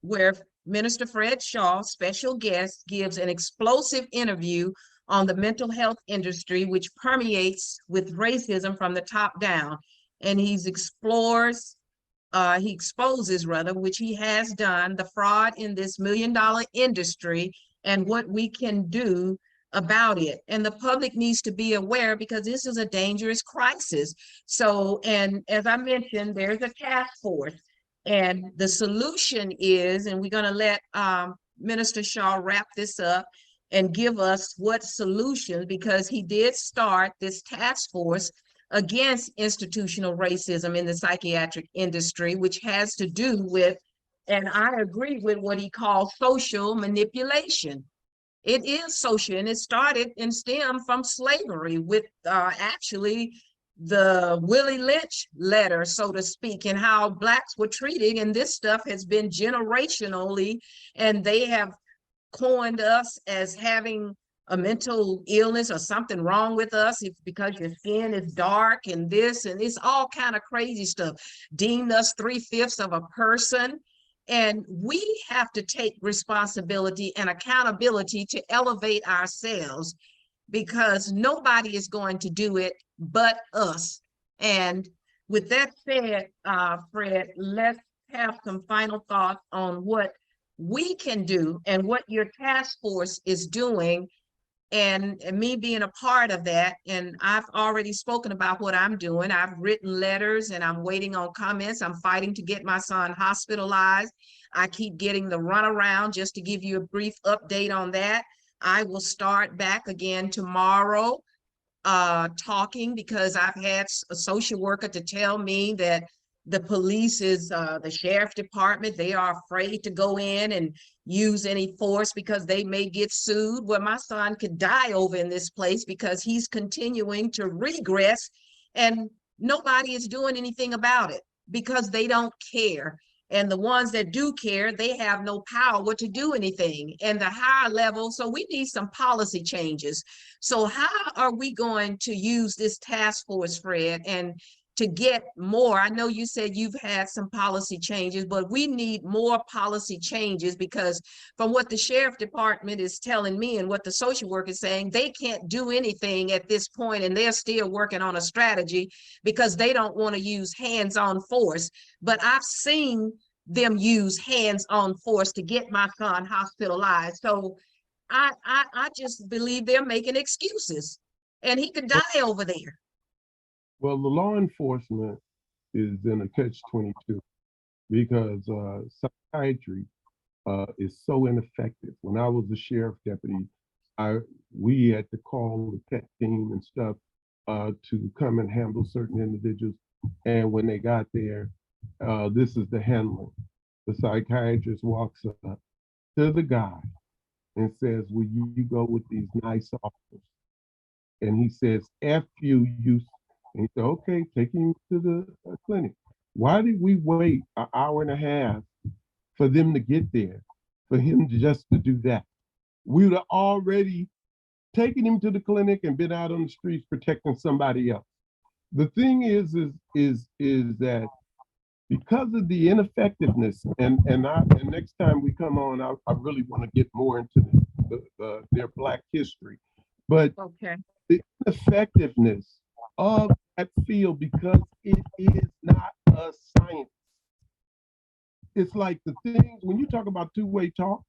where Minister Fred Shaw, special guest, gives an explosive interview on the mental health industry, which permeates with racism from the top down. And he exposes rather, which he has done, the fraud in this $1 million industry and what we can do about it. And the public needs to be aware, because this is a dangerous crisis. So, and as I mentioned, there's a task force. And the solution is, and we're going to let Minister Shaw wrap this up and give us what solutions, because he did start this task force against institutional racism in the psychiatric industry, which has to do with, and I agree with what he calls social manipulation. It is social, and it started and stemmed from slavery with actually the Willie Lynch letter, so to speak, and how Blacks were treated. And this stuff has been generationally, and they have coined us as having a mental illness or something wrong with us. It's because your skin is dark and this, and it's all kind of crazy stuff. Deemed us 3/5 of a person. And we have to take responsibility and accountability to elevate ourselves, because nobody is going to do it but us. And with that said, Fred, let's have some final thoughts on what we can do and what your task force is doing, and me being a part of that. And I've already spoken about what I'm doing. I've written letters and I'm waiting on comments. I'm fighting to get my son hospitalized. I keep getting the runaround. Just to give you a brief update on that, I will start back again tomorrow talking, because I've had a social worker to tell me that the police is the sheriff department, they are afraid to go in and use any force because they may get sued. Well, my son could die over in this place because he's continuing to regress, and nobody is doing anything about it because they don't care. And the ones that do care, they have no power to do anything. And the higher level, so we need some policy changes. So how are we going to use this task force, Fred, and to get more? I know you said you've had some policy changes, but we need more policy changes, because from what the sheriff department is telling me and what the social worker is saying, they can't do anything at this point, and they're still working on a strategy because they don't want to use hands-on force. But I've seen them use hands-on force to get my son hospitalized. So I just believe they're making excuses, and he could die over there. Well, the law enforcement is in a catch-22 because psychiatry is so ineffective. When I was a sheriff deputy, we had to call the PET team and stuff to come and handle certain individuals. And when they got there, this is the handling. The psychiatrist walks up to the guy and says, "Will you go with these nice officers?" And he says, "F you, you." And he said, "Okay, take him to the clinic." Why did we wait an hour and a half for them to get there, for him just to do that? We would have already taken him to the clinic and been out on the streets protecting somebody else. The thing is that because of the ineffectiveness, and next time we come on, I really want to get more into their Black history, but okay, the ineffectiveness of that field, because it is not a science. It's like the things, when you talk about two-way talk,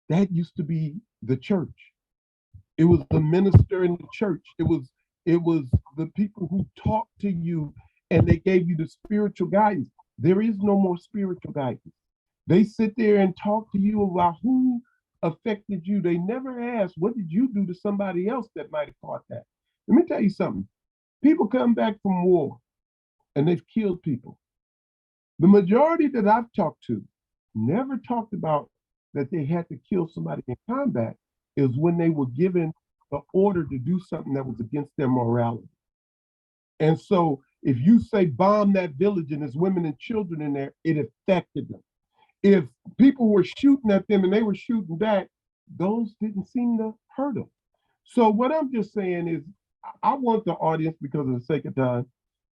that used to be the church. It was the minister in the church. It was the people who talked to you and they gave you the spiritual guidance. There is no more spiritual guidance. They sit there and talk to you about who affected you. They never ask, what did you do to somebody else that might have caught that? Let me tell you something. People come back from war and they've killed people. The majority that I've talked to never talked about that they had to kill somebody in combat. Is when they were given the order to do something that was against their morality. And so if you say bomb that village and there's women and children in there, it affected them. If people were shooting at them and they were shooting back, those didn't seem to hurt them. So what I'm just saying is, I want the audience, because of the sake of time,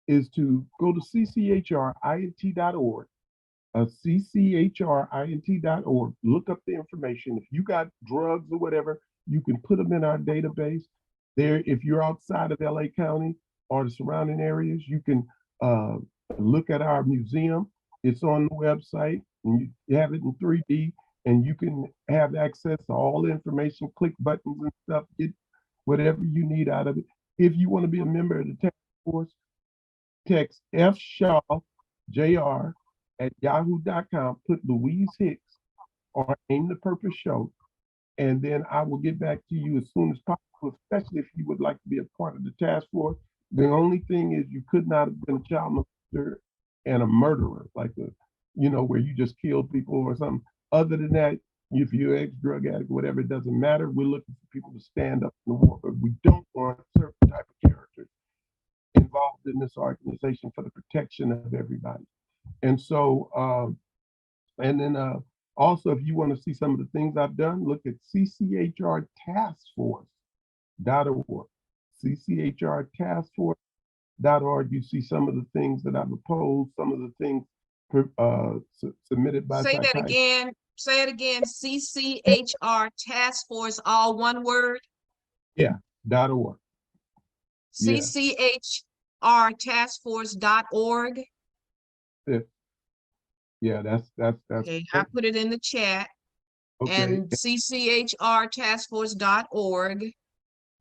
is to go to CCHRINT.org, CCHRINT.org, look up the information. If you got drugs or whatever, you can put them in our database. There, if you're outside of LA County or the surrounding areas, you can look at our museum. It's on the website, and you have it in 3D, and you can have access to all the information, click buttons and stuff, get whatever you need out of it. If you want to be a member of the task force, text fshawjr@yahoo.com, put Louise Hicks or Aim the Purpose Show, and then I will get back to you as soon as possible, especially if you would like to be a part of the task force. The only thing is, you could not have been a child molester and a murderer, like where you just killed people or something. Other than that, if you're ex-drug addict, whatever, it doesn't matter. We're looking for people to stand up in the war, but we don't want certain type of characters involved in this organization for the protection of everybody. And so, also, if you want to see some of the things I've done, look at CCHRtaskforce.org. CCHRtaskforce.org. You see some of the things that I've opposed, some of the things submitted by Say that again. Say it again. CCHR Task Force, all one word? Yeah, .org. CCHRtaskforce.org. Yeah, that's okay. I put it in the chat. Okay. And CCHRtaskforce.org.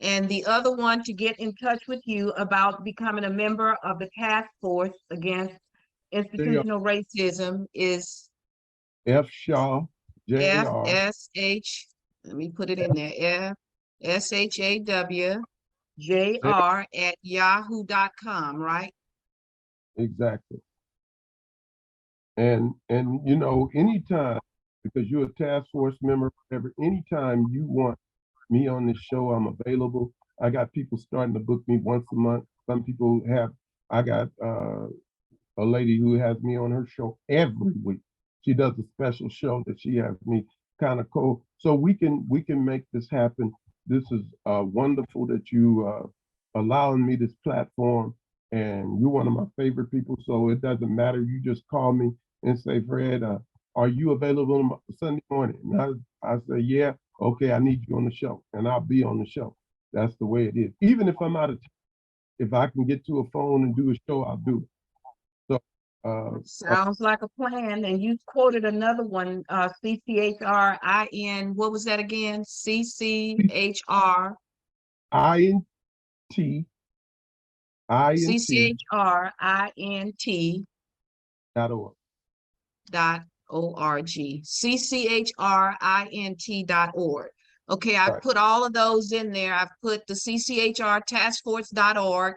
And the other one to get in touch with you about becoming a member of the task force against institutional racism is FSHAW, JR. FSH. Let me put it in there. FSHAWJR@yahoo.com, right? Exactly. And anytime, because you're a task force member, whatever, anytime you want me on this show, I'm available. I got people starting to book me once a month. Some people I got a lady who has me on her show every week. She does a special show that she has me kind of cool. So we can make this happen. This is wonderful that you allowing me this platform, and you're one of my favorite people. So it doesn't matter. You just call me and say, Fred, are you available on Sunday morning? And I say, yeah. Okay, I need you on the show, and I'll be on the show. That's the way it is. Even if I'm out of town, if I can get to a phone and do a show, I'll do it. So sounds like a plan. And you quoted another one, CCHRIN. What was that again? CCHR. INT. CCHRINT.org. CCHRINT.org. Okay, I put all of those in there. I've put the CCHRtaskforce.org,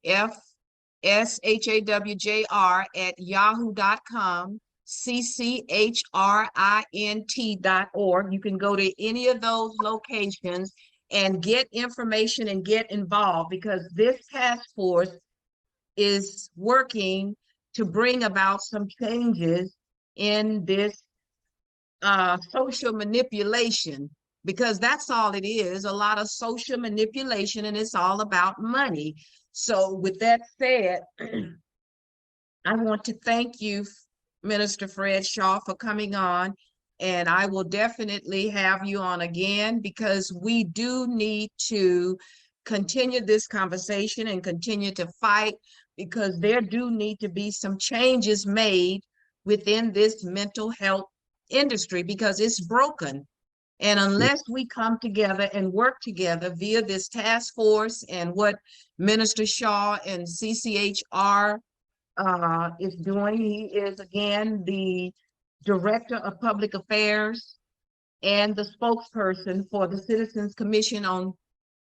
FSHAWJR@yahoo.com, CCHRINT.org. You can go to any of those locations and get information and get involved, because this task force is working to bring about some changes in this social manipulation, because that's all it is, a lot of social manipulation, and it's all about money. So with that said, I want to thank you, Minister Fred Shaw, for coming on, and I will definitely have you on again, because we do need to continue this conversation and continue to fight, because there do need to be some changes made within this mental health industry, because it's broken. And unless we come together and work together via this task force and what Minister Shaw and CCHR is doing, he is again the Director of Public Affairs and the spokesperson for the Citizens Commission on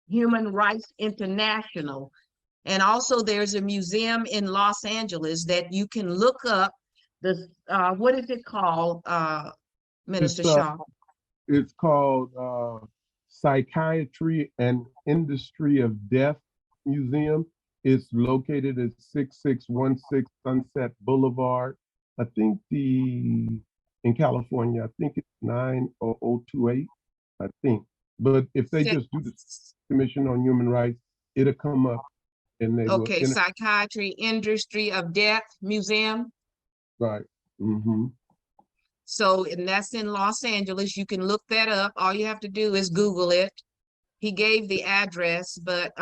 Human Rights International. And also there's a museum in Los Angeles that you can look up. The what is it called, Minister Shaw? It's called Psychiatry and Industry of Death Museum. It's located at 6616 Sunset Boulevard. I think in California, I think it's 90028, I think. But if they just do the Commission on Human Rights, it'll come up and they will. Okay, Psychiatry Industry of Death Museum. Right. Mm-hmm. So, and that's in Los Angeles. You can look that up. All you have to do is Google it. He gave the address, but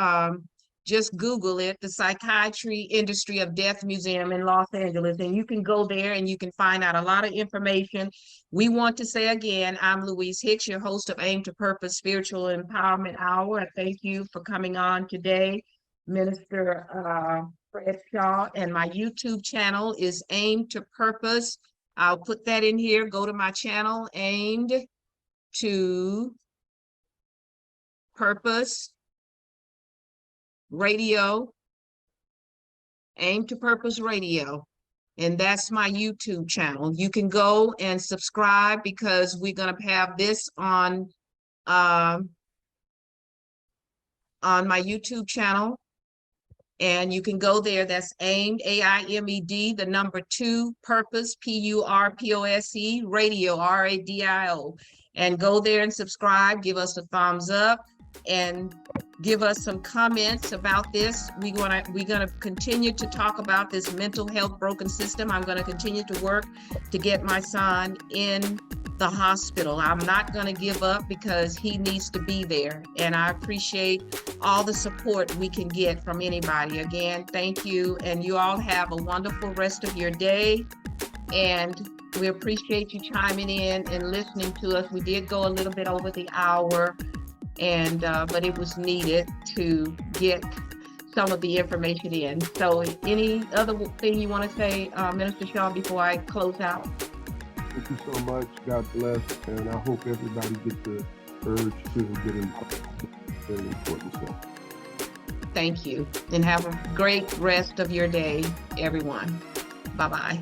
just Google it, the Psychiatry Industry of Death Museum in Los Angeles, and you can go there and you can find out a lot of information. We want to say again, I'm Louise Hicks, your host of Aim to Purpose Spiritual Empowerment Hour. I thank you for coming on today, Minister Fred Shaw, and my YouTube channel is Aim to Purpose. I'll put that in here. Go to my channel, Aimed to Purpose Radio, Aim to Purpose Radio, and that's my YouTube channel. You can go and subscribe because we're going to have this on my YouTube channel, and you can go there. That's Aimed, AIMED, the number 2, Purpose, PURPOSE, Radio, RADIO, and go there and subscribe. Give us a thumbs up and give us some comments about this. We're gonna continue to talk about this mental health broken system. I'm gonna continue to work to get my son in the hospital. I'm not gonna give up because he needs to be there. And I appreciate all the support we can get from anybody. Again, thank you. And you all have a wonderful rest of your day. And we appreciate you chiming in and listening to us. We did go a little bit over the hour, and but it was needed to get some of the information in. So any other thing you want to say, Minister Shaw, before I close out? Thank you so much. God bless. And I hope everybody gets the urge to get involved. Very important stuff. Thank you. And have a great rest of your day, everyone. Bye-bye.